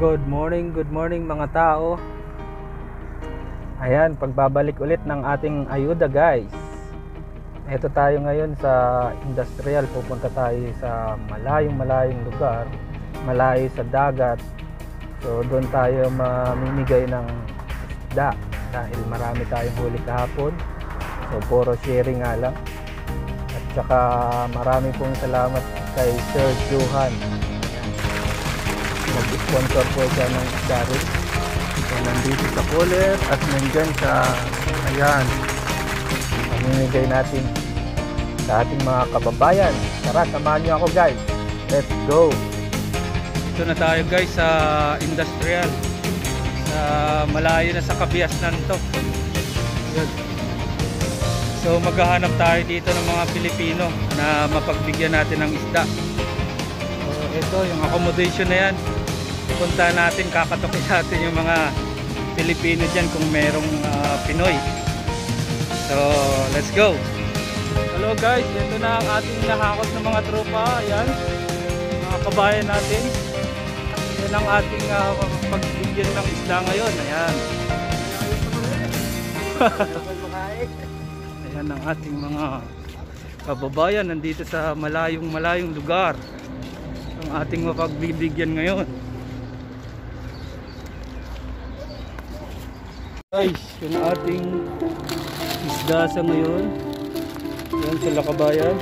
Good morning mga tao. Ayan, pagbabalik ulit ng ating ayuda guys. Ito tayo ngayon sa industrial. Pupunta tayo sa malayong lugar, malayo sa dagat. So doon tayo mamimigay ng isda dahil marami tayong huli kahapon. So puro sharing nga lang. At saka marami pong salamat kay Sir Johan. Nag-sponsor po siya ng isda rin. So nandito sa cooler at nandyan sa ayan, mamimigay natin sa ating mga kababayan. Tara, samahan nyo ako guys. Let's go. Ito na tayo guys sa industrial, sa malayo na sa Kabiasnan to. So maghahanap tayo dito ng mga Pilipino na mapagbigyan natin ng isda. So ito yung accommodation na yan. Punta natin, kakatokin natin yung mga Pilipino dyan kung merong Pinoy. So let's go. Hello guys, ito na ang ating nahakot ng mga tropa. Ayan, mga kabayan natin. Yan ang ating pagbigyan ng isda ngayon. Ayan. Ayan ang ating mga kababayan nandito sa malayong lugar. Ang ating mapagbibigyan ngayon. Guys, yung ating isda sa ngayon. Yan sila kabayan.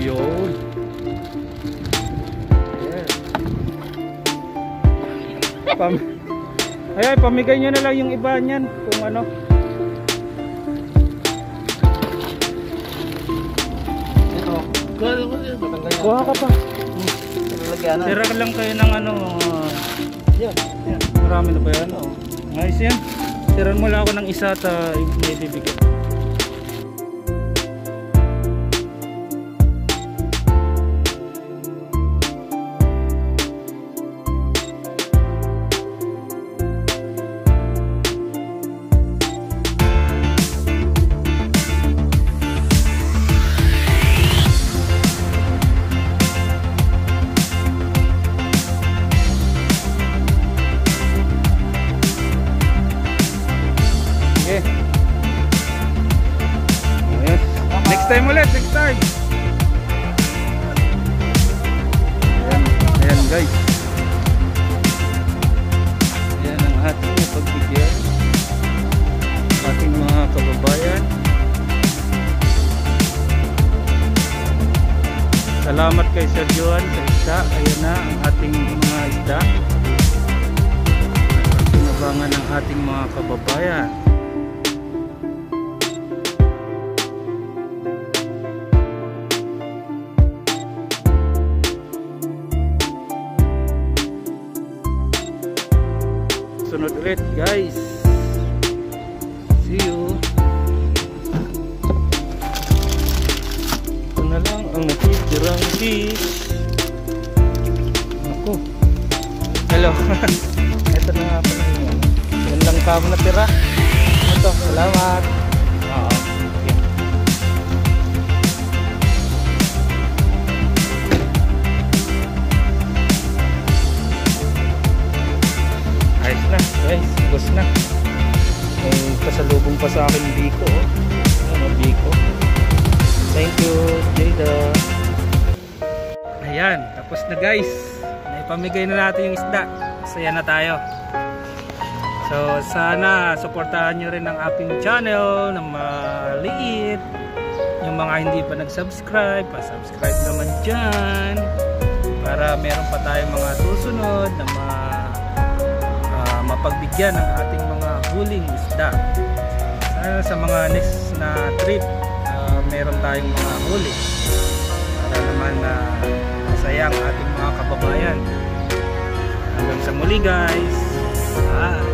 Yun. Ayan, pamigay nyo na lang yung iba niyan kung ano. Kuha ka pa. Tira lang kayo ng ano. Yan. Marami na ba yan? Nice yan. Tiran mo lang ako ng isa at may bibigyan. Next time. Ayan guys. Ayan ang ating pagbigyan ating mga kababayan. Salamat kay Sir Johan sa isda. Ayan na ang ating mga isda. Tinabangan ng ating mga kababayan. Sunod ulit guys. See you. Ito na lang ang natitirang fish. Ako. Hello. Ito na nga pala yung yan lang kamo natira. Ito, salamat. Oo. Okay. Ayos na guys, bus na. May pasalubong pa sa akin Biko. Ano, Biko. Thank you, Jada. Ayan, tapos na guys. Naipamigay na natin yung isda. Masaya na tayo. So sana suportahan nyo rin ang aking channel na maliit. Yung mga hindi pa nag-subscribe, pa-subscribe naman dyan. Para meron pa tayong mga susunod na mapagbigyan ng ating mga huling isda. Sana sa mga next na trip meron tayong mga huli para naman masaya ang ating mga kababayan. Hanggang sa muli guys. Bye.